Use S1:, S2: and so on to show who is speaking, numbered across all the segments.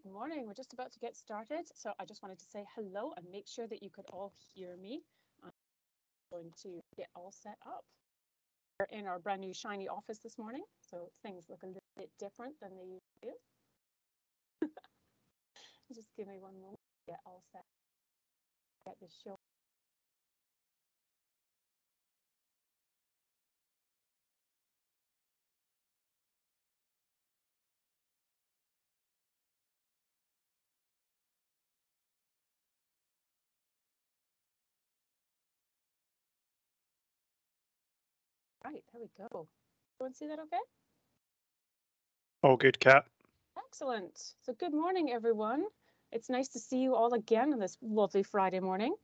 S1: Good morning. We're just about to get started. So I just wanted to say hello and make sure that you could all hear me. I'm going to get all set up. We're in our brand new shiny office this morning, so things look a little bit different than they usually do. Just give me one moment to get all set. Get this show. Right, there we go. Everyone see that okay?
S2: All good, Kat.
S1: Excellent. So good morning, everyone. It's nice to see you all again on this lovely Friday morning.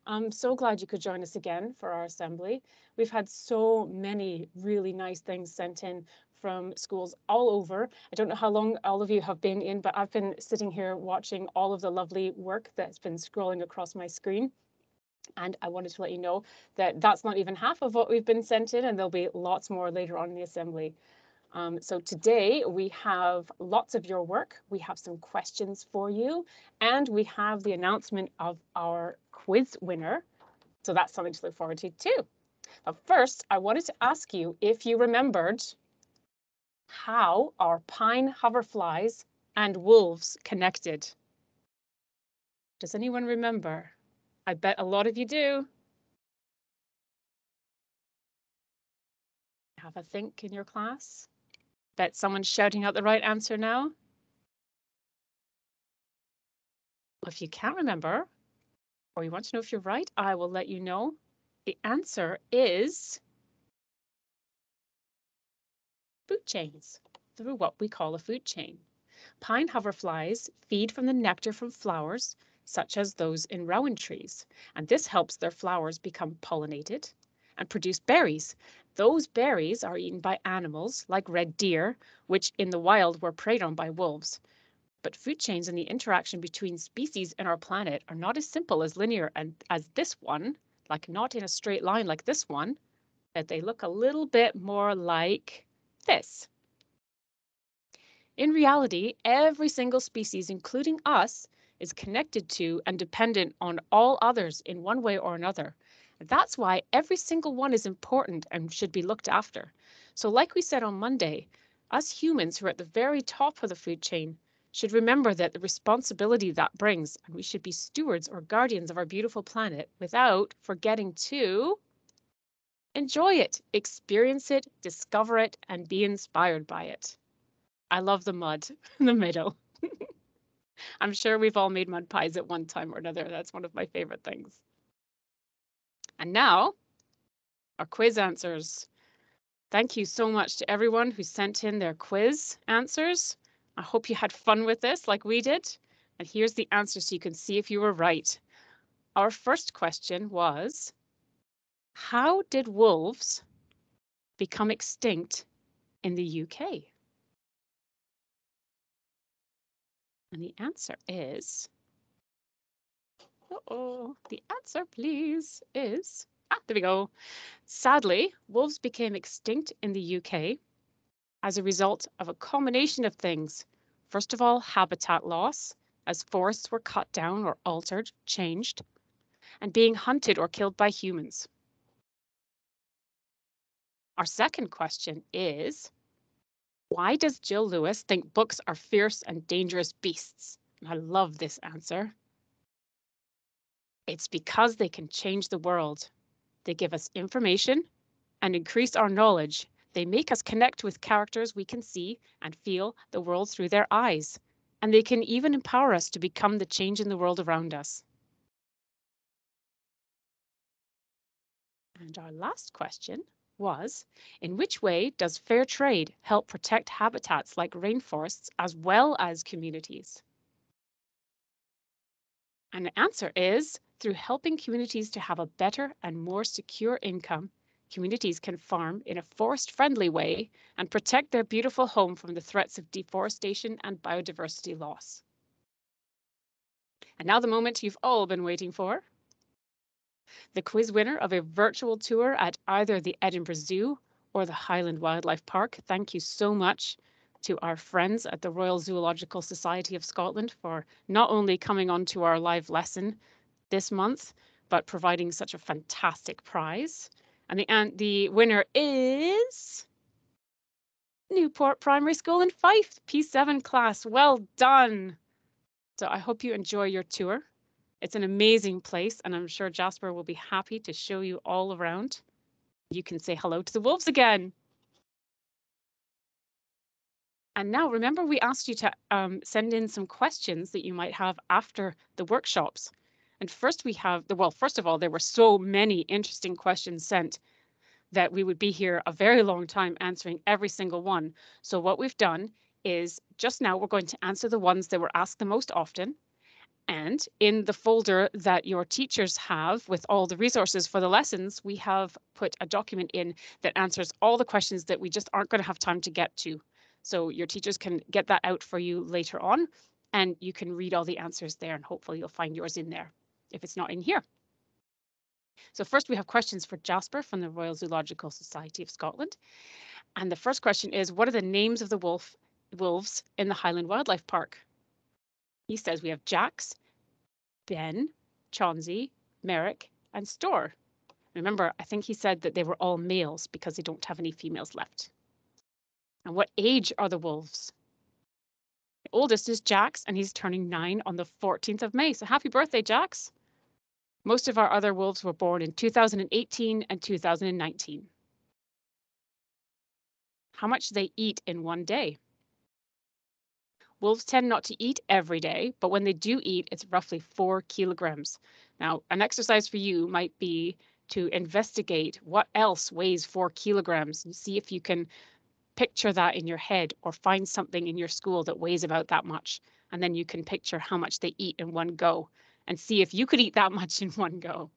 S1: I'm so glad you could join us again for our assembly. We've had so many really nice things sent in from schools all over. I don't know how long all of you have been in, but I've been sitting here watching all of the lovely work that's been scrolling across my screen. And I wanted to let you know that that's not even half of what we've been sent in, and there'll be lots more later on in the assembly. So today we have lots of your work. We have some questions for you, and we have the announcement of our quiz winner. So that's something to look forward to too. But first, I wanted to ask you if you remembered how are pine hoverflies and wolves connected? Does anyone remember? I bet a lot of you do. Have a think in your class. Bet someone's shouting out the right answer now. If you can't remember, or you want to know if you're right, I will let you know. The answer is food chains, through what we call a food chain. Pine hoverflies feed from the nectar from flowers, such as those in rowan trees, and this helps their flowers become pollinated and produce berries. Those berries are eaten by animals like red deer, which in the wild were preyed on by wolves. But food chains and the interaction between species in our planet are not as simple as linear and as this one, like not in a straight line like this one, that they look a little bit more like this. In reality, every single species, including us, is connected to and dependent on all others in one way or another. That's why every single one is important and should be looked after. So like we said on Monday, us humans who are at the very top of the food chain should remember that the responsibility that brings, and we should be stewards or guardians of our beautiful planet without forgetting to enjoy it, experience it, discover it, and be inspired by it. I love the mud in the middle. I'm sure we've all made mud pies at one time or another. That's one of my favorite things. And now, our quiz answers. Thank you so much to everyone who sent in their quiz answers. I hope you had fun with this like we did. And here's the answer so you can see if you were right. Our first question was, how did wolves become extinct in the UK? And the answer is, the answer please is, there we go. Sadly, wolves became extinct in the UK as a result of a combination of things. First of all, habitat loss, as forests were cut down or altered, changed, and being hunted or killed by humans. Our second question is, why does Jill Lewis think books are fierce and dangerous beasts? And I love this answer. It's because they can change the world. They give us information and increase our knowledge. They make us connect with characters we can see and feel the world through their eyes. And they can even empower us to become the change in the world around us. And our last question was, in which way does fair trade help protect habitats like rainforests as well as communities? And the answer is, through helping communities to have a better and more secure income, communities can farm in a forest-friendly way and protect their beautiful home from the threats of deforestation and biodiversity loss. And now the moment you've all been waiting for. The quiz winner of a virtual tour at either the Edinburgh Zoo or the Highland Wildlife Park. Thank you so much to our friends at the Royal Zoological Society of Scotland for not only coming on to our live lesson this month, but providing such a fantastic prize. And the winner is Newport Primary School in Fife, P7 class. Well done. So I hope you enjoy your tour. It's an amazing place, and I'm sure Jasper will be happy to show you all around. You can say hello to the wolves again. And now remember, we asked you to send in some questions that you might have after the workshops. And first we have well, first of all, there were so many interesting questions sent that we would be here a very long time answering every single one. So what we've done is just now we're going to answer the ones that were asked the most often. And in the folder that your teachers have with all the resources for the lessons, we have put a document in that answers all the questions that we just aren't going to have time to get to. So your teachers can get that out for you later on, and you can read all the answers there, and hopefully you'll find yours in there if it's not in here. So first we have questions for Jasper from the Royal Zoological Society of Scotland. And the first question is, what are the names of the wolves in the Highland Wildlife Park? He says we have Jax, Ben, Chauncey, Merrick, and Store. Remember, I think he said that they were all males because they don't have any females left. And what age are the wolves? The oldest is Jax, and he's turning 9 on the 14th of May. So happy birthday, Jax. Most of our other wolves were born in 2018 and 2019. How much do they eat in one day? Wolves tend not to eat every day, but when they do eat, it's roughly 4 kilograms. Now, an exercise for you might be to investigate what else weighs 4 kilograms and see if you can picture that in your head or find something in your school that weighs about that much. And then you can picture how much they eat in one go and see if you could eat that much in one go.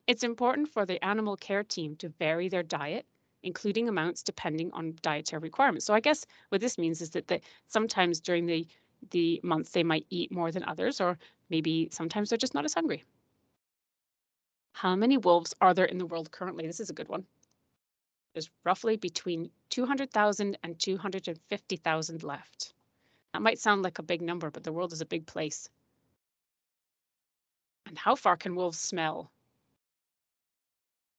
S1: It's important for the animal care team to vary their diet, including amounts depending on dietary requirements. So I guess what this means is that sometimes during the month they might eat more than others, or maybe sometimes they're just not as hungry. How many wolves are there in the world currently? This is a good one. There's roughly between 200,000 and 250,000 left. That might sound like a big number, but the world is a big place. And how far can wolves smell?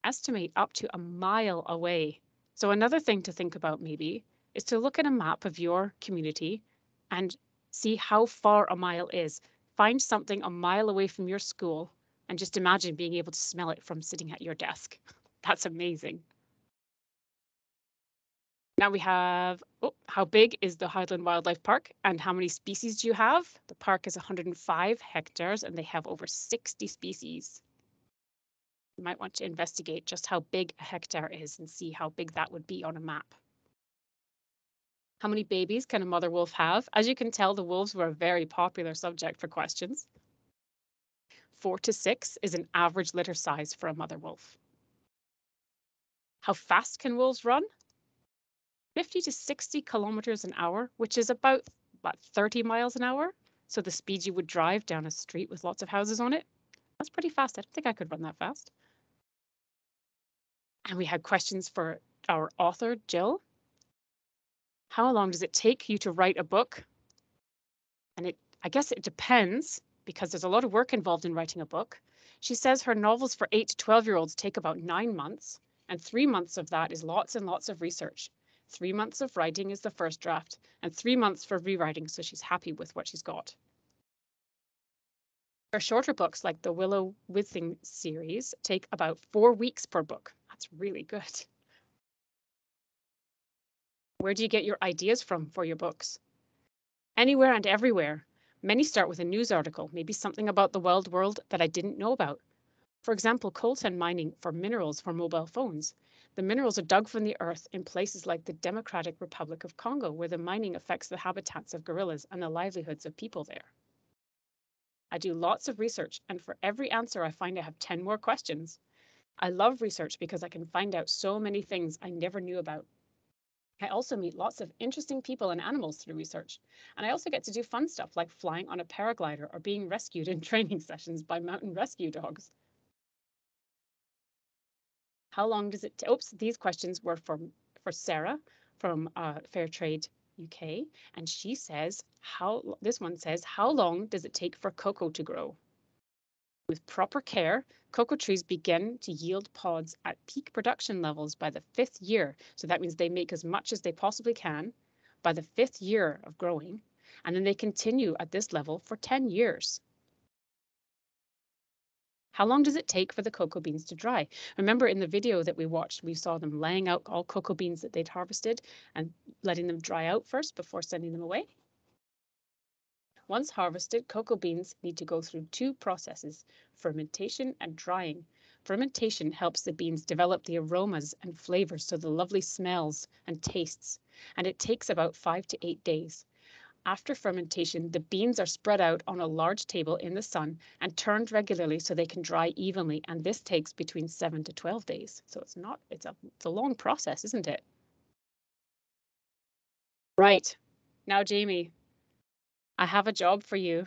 S1: Estimate up to a mile away. So another thing to think about maybe is to look at a map of your community and see how far a mile is. Find something a mile away from your school and just imagine being able to smell it from sitting at your desk. That's amazing. Now we have, how big is the Highland Wildlife Park and how many species do you have? The park is 105 hectares and they have over 60 species. You might want to investigate just how big a hectare is and see how big that would be on a map. How many babies can a mother wolf have? As you can tell, the wolves were a very popular subject for questions. 4 to 6 is an average litter size for a mother wolf. How fast can wolves run? 50 to 60 kilometers an hour, which is about 30 miles an hour. So the speed you would drive down a street with lots of houses on it. That's pretty fast. I don't think I could run that fast. And we had questions for our author, Jill. How long does it take you to write a book? And I guess it depends because there's a lot of work involved in writing a book. She says her novels for 8 to 12-year-olds take about 9 months, and 3 months of that is lots and lots of research. 3 months of writing is the first draft, and 3 months for rewriting, so she's happy with what she's got. Her shorter books, like the Willow Withing series, take about 4 weeks per book. That's really good. Where do you get your ideas from for your books? Anywhere and everywhere. Many start with a news article, maybe something about the wild world that I didn't know about. For example, coltan mining for minerals for mobile phones. The minerals are dug from the earth in places like the Democratic Republic of Congo, where the mining affects the habitats of gorillas and the livelihoods of people there. I do lots of research, and for every answer I find I have 10 more questions. I love research because I can find out so many things I never knew about. I also meet lots of interesting people and animals through research, and I also get to do fun stuff like flying on a paraglider or being rescued in training sessions by mountain rescue dogs. How long does it take? Oops, these questions were for Sarah from Fair Trade UK, and she says, this one says, how long does it take for cocoa to grow? With proper care, cocoa trees begin to yield pods at peak production levels by the 5th year. So that means they make as much as they possibly can by the 5th year of growing, and then they continue at this level for 10 years. How long does it take for the cocoa beans to dry? Remember in the video that we watched, we saw them laying out all cocoa beans that they'd harvested and letting them dry out first before sending them away. Once harvested, cocoa beans need to go through 2 processes, fermentation and drying. Fermentation helps the beans develop the aromas and flavors, so the lovely smells and tastes, and it takes about 5 to 8 days. After fermentation, the beans are spread out on a large table in the sun and turned regularly so they can dry evenly, and this takes between 7 to 12 days. So it's a long process, isn't it? Right. Now, Jamie, I have a job for you.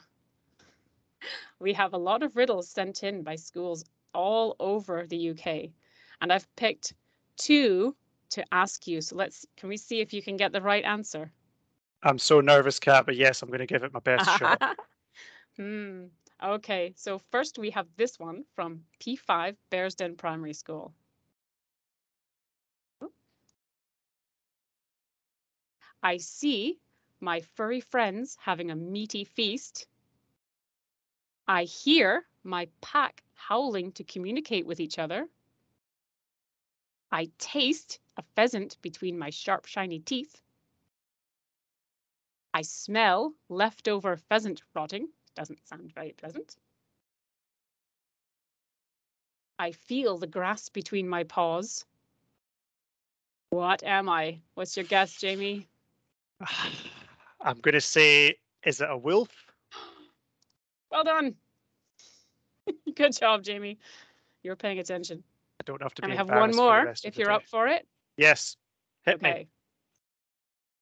S1: We have a lot of riddles sent in by schools all over the UK, and I've picked 2 to ask you. So can we see if you can get the right answer?
S2: I'm so nervous, Kat, but yes, I'm going to give it my best shot.
S1: Okay, so first we have this one from P5 Bearsden Primary School. I see my furry friends having a meaty feast. I hear my pack howling to communicate with each other. I taste a pheasant between my sharp, shiny teeth. I smell leftover pheasant rotting. Doesn't sound very pleasant. I feel the grass between my paws. What am I? What's your guess, Jamie?
S2: I'm going to say, is it a wolf?
S1: Well done. Good job, Jamie. You're paying attention.
S2: I don't have to
S1: and
S2: be
S1: I have one more if you're up for it.
S2: Yes, hit me.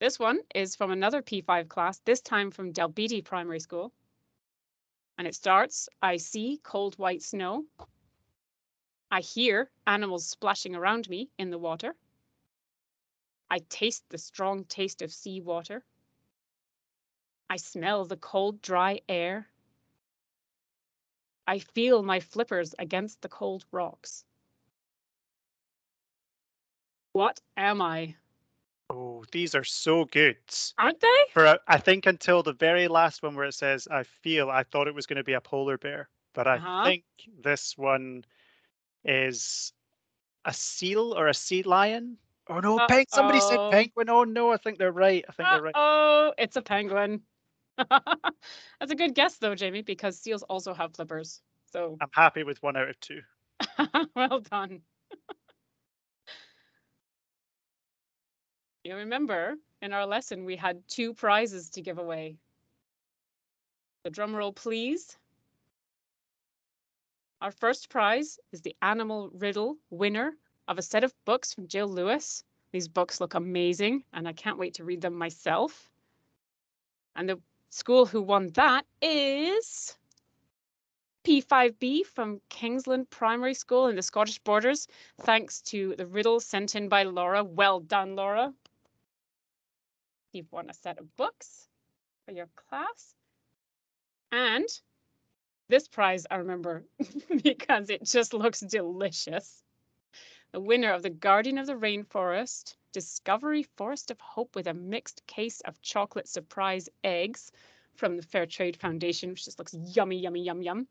S1: This one is from another P5 class, this time from Dalbeattie Primary School. And it starts, I see cold white snow. I hear animals splashing around me in the water. I taste the strong taste of sea water. I smell the cold, dry air. I feel my flippers against the cold rocks. What am I?
S2: Oh, these are so good.
S1: Aren't they?
S2: I think until the very last one where it says, I thought it was going to be a polar bear. But I think this one is a seal or a sea lion. Oh no, somebody said penguin. Oh no, I think they're right.
S1: Oh, it's a penguin. That's a good guess though, Jamie, because seals also have flippers. So
S2: I'm happy with 1 out of 2.
S1: Well done. You remember in our lesson we had 2 prizes to give away. The drum roll, please. Our first prize is the Animal Riddle winner of a set of books from Jill Lewis. These books look amazing, and I can't wait to read them myself. And the school who won that is P5B from Kingsland Primary School in the Scottish Borders, thanks to the riddle sent in by Laura. Well done, Laura. You've won a set of books for your class. And this prize I remember because it just looks delicious. The winner of the Guardian of the Rainforest Discovery Forest of Hope with a mixed case of chocolate surprise eggs from the Fair Trade Foundation, which just looks yummy, yummy, yum, yum.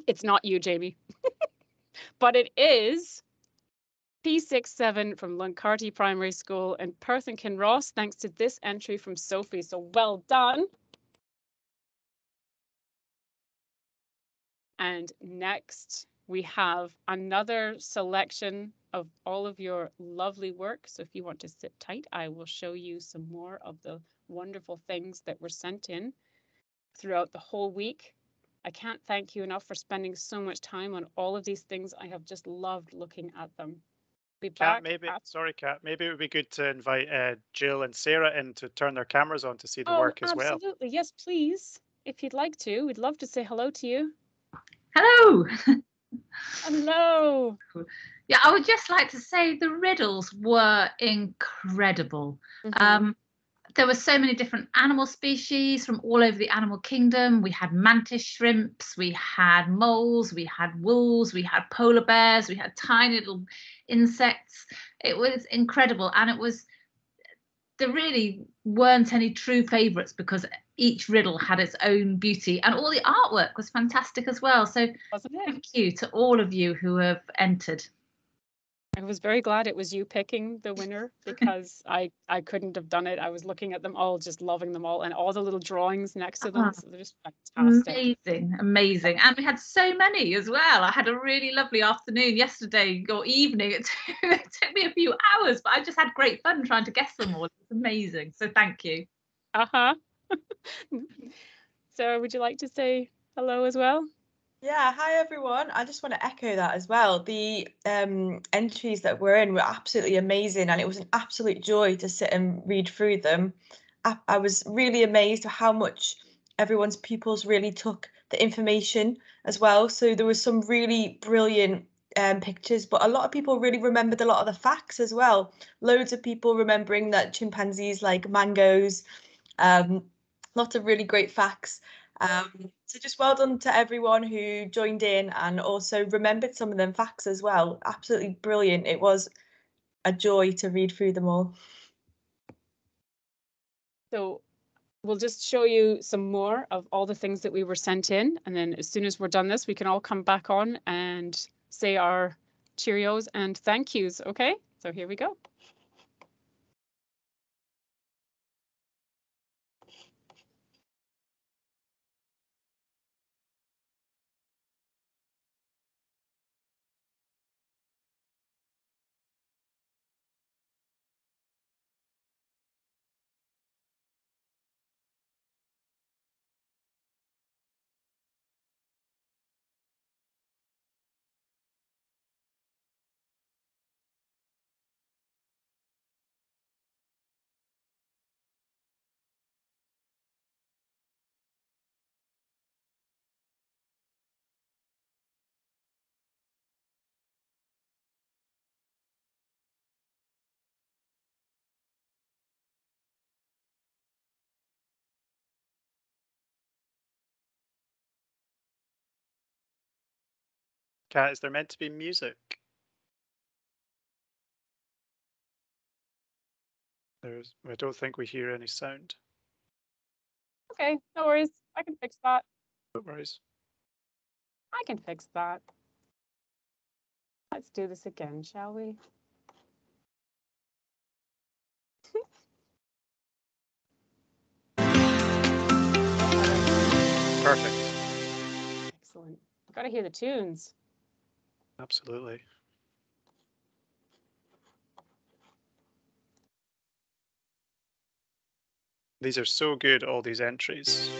S1: It's not you, Jamie, but it is P67 from Luncarty Primary School in Perth and Kinross, thanks to this entry from Sophie. So well done. And next, we have another selection of all of your lovely work. So if you want to sit tight, I will show you some more of the wonderful things that were sent in throughout the whole week. I can't thank you enough for spending so much time on all of these things. I have just loved looking at them.
S2: Kat, maybe it would be good to invite Jill and Sarah in to turn their cameras on to see the work as well.
S1: Absolutely, yes, please. If you'd like to, we'd love to say hello to you.
S3: Hello.
S1: Hello.
S3: Yeah, I would just like to say the riddles were incredible. there were so many different animal species from all over the animal kingdom. We had mantis shrimps, we had moles, we had wolves, we had polar bears, we had tiny little insects. It was incredible, and there really weren't any true favourites because each riddle had its own beauty, and all the artwork was fantastic as well. So thank you to all of you who have entered.
S1: I was very glad it was you picking the winner, because I couldn't have done it. I was looking at them all, just loving them all, and all the little drawings next to them. So they're just fantastic.
S3: Amazing. And we had so many as well. I had a really lovely afternoon yesterday or evening. It took me a few hours, but I just had great fun trying to guess them all. It was amazing. So thank you.
S1: Sarah, would you like to say hello as well?
S4: Yeah, hi everyone. I just want to echo that as well. The entries that were in were absolutely amazing, and it was an absolute joy to sit and read through them. I was really amazed at how much everyone's pupils really took the information as well. So there was some really brilliant pictures, but a lot of people really remembered a lot of the facts as well. Loads of people remembering that chimpanzees like mangoes, lots of really great facts. So just well done to everyone who joined in and also remembered some of them facts as well. Absolutely brilliant. It was a joy to read through them all.
S1: So we'll just show you some more of all the things that we were sent in, and then as soon as we're done this, we can all come back on and say our cheerios and thank yous. Okay, so here we go.
S2: Kat, is there meant to be music? I don't think we hear any sound.
S1: Okay, no worries. I can fix that.
S2: No worries.
S1: I can fix that. Let's do this again, shall we?
S2: Perfect.
S1: Excellent. I've got to hear the tunes.
S2: Absolutely. These are so good, all these entries.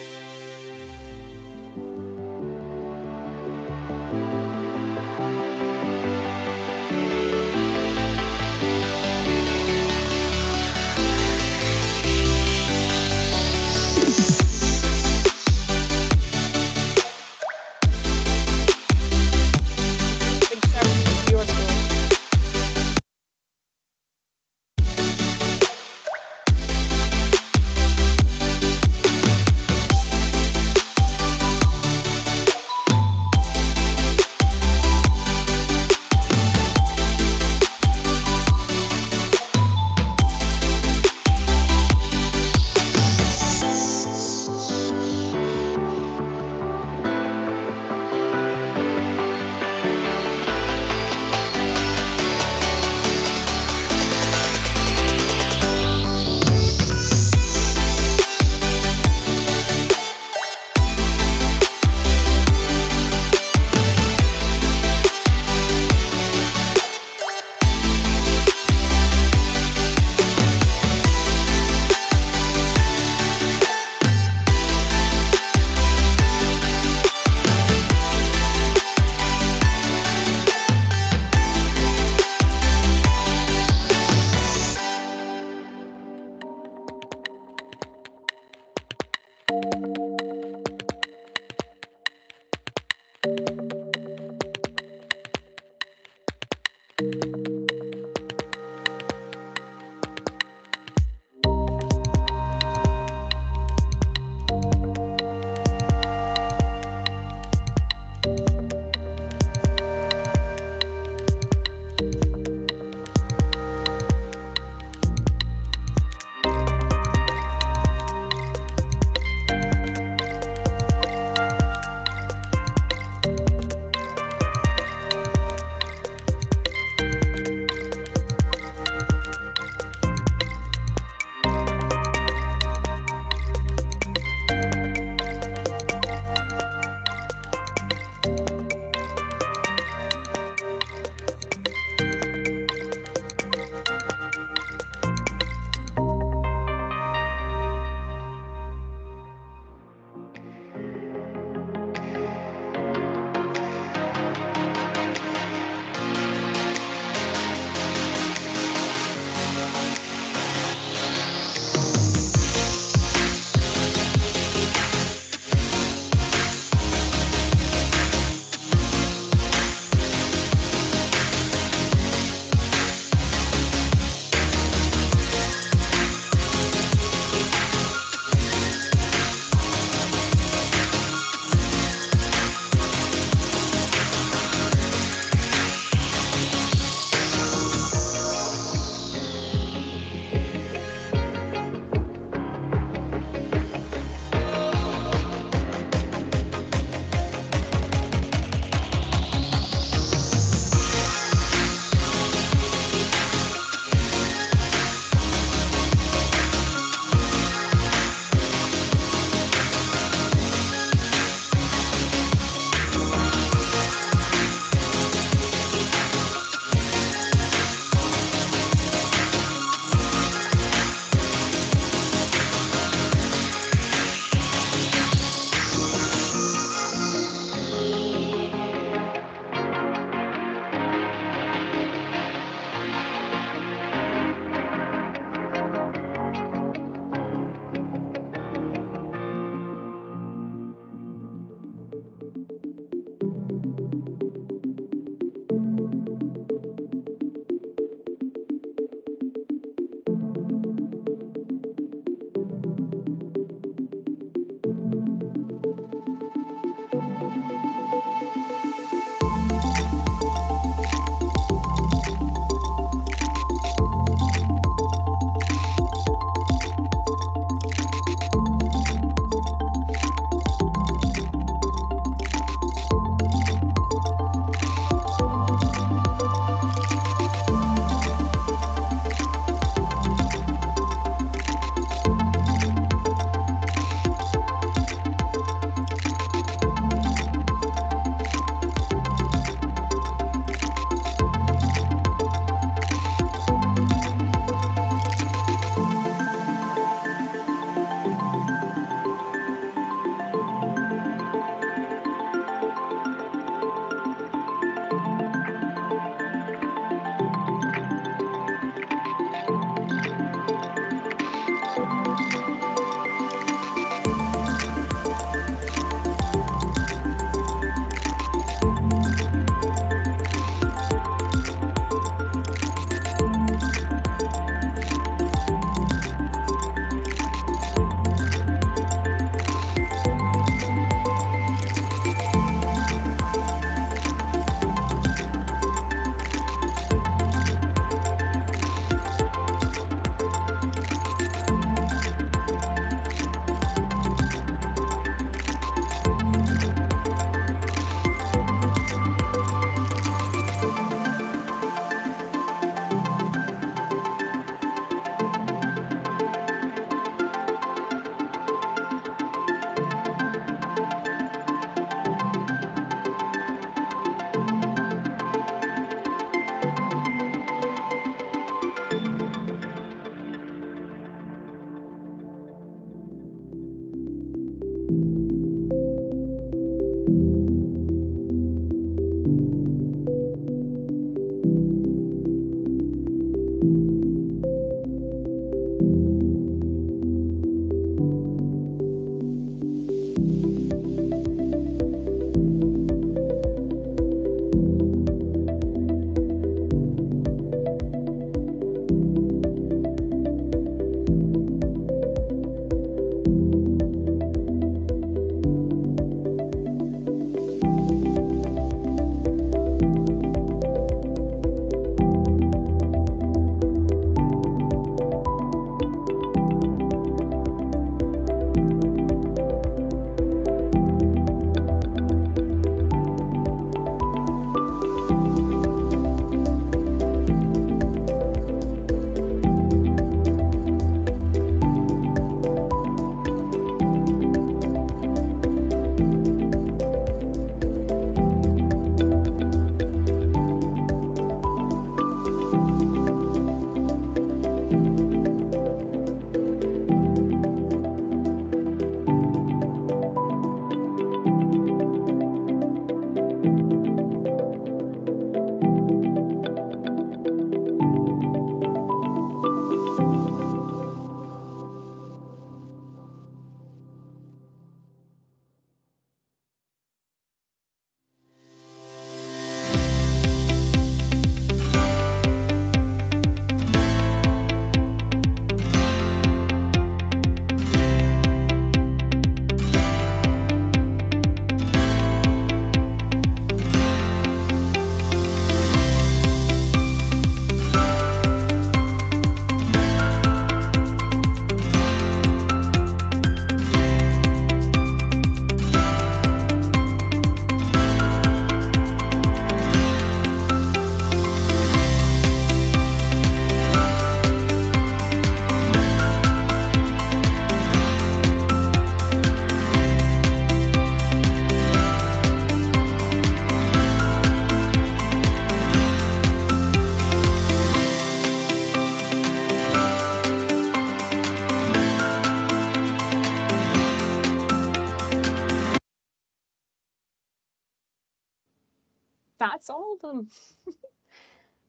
S1: That's all of them.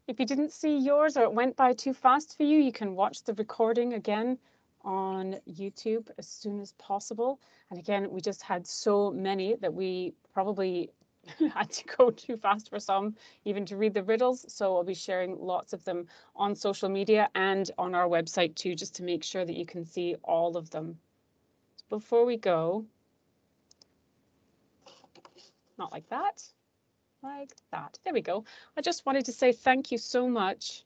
S1: If you didn't see yours or it went by too fast for you, you can watch the recording again on YouTube as soon as possible. And again, we just had so many that we probably had to go too fast for some, even to read the riddles. So I'll be sharing lots of them on social media and on our website too, just to make sure that you can see all of them. Before we go, not like that. Like that. There we go. I just wanted to say thank you so much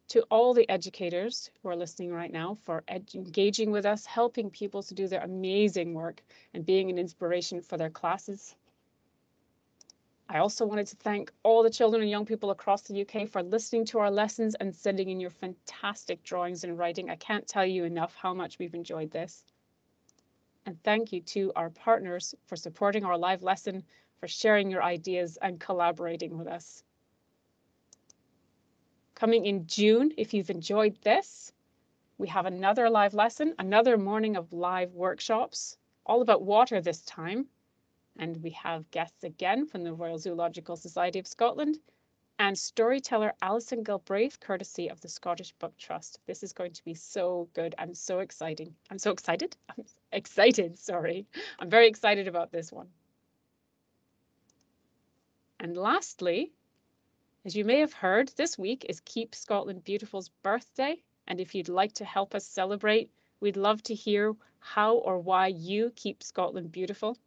S1: to all the educators who are listening right now for engaging with us, helping pupils to do their amazing work and being an inspiration for their classes. I also wanted to thank all the children and young people across the UK for listening to our lessons and sending in your fantastic drawings and writing. I can't tell you enough how much we've enjoyed this. And thank you to our partners for supporting our live lesson, for sharing your ideas and collaborating with us. Coming in June, if you've enjoyed this, we have another live lesson, another morning of live workshops, all about water this time. And we have guests again from the Royal Zoological Society of Scotland and storyteller Alison Galbraith, courtesy of the Scottish Book Trust. This is going to be so good. I'm so excited. I'm excited, sorry. I'm very excited about this one. And lastly, as you may have heard, this week is Keep Scotland Beautiful's birthday. And if you'd like to help us celebrate, we'd love to hear how or why you keep Scotland beautiful.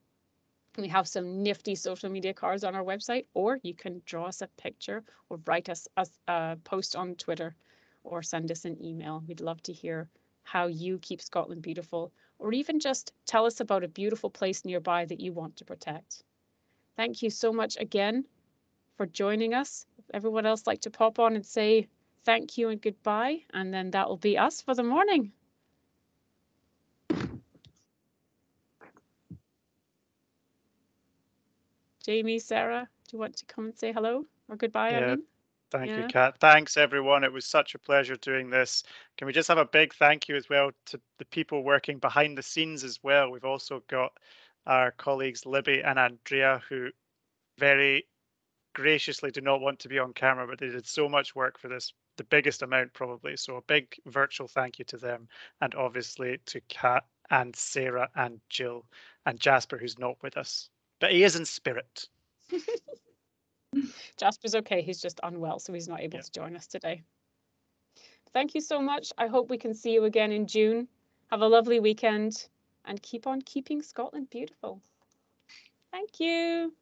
S1: We have some nifty social media cards on our website, or you can draw us a picture or write us a post on Twitter or send us an email. We'd love to hear how you keep Scotland beautiful, or even just tell us about a beautiful place nearby that you want to protect. Thank you so much again for joining us. If everyone else like to pop on and say thank you and goodbye, and then that will be us for the morning. Jamie, Sarah, do you want to come and say hello or goodbye?
S2: Yeah.
S1: I mean?
S2: Thank you, Kat. Thanks, everyone. It was such a pleasure doing this. Can we just have a big thank you as well to the people working behind the scenes as well? We've also got our colleagues Libby and Andrea, who very graciously do not want to be on camera, but they did so much work for this, the biggest amount probably. So a big virtual thank you to them, and obviously to Kat and Sarah and Jill and Jasper, who's not with us, but he is in spirit.
S1: Jasper's okay. He's just unwell, so he's not able to join us today. Thank you so much. I hope we can see you again in June. Have a lovely weekend and keep on keeping Scotland beautiful. Thank you.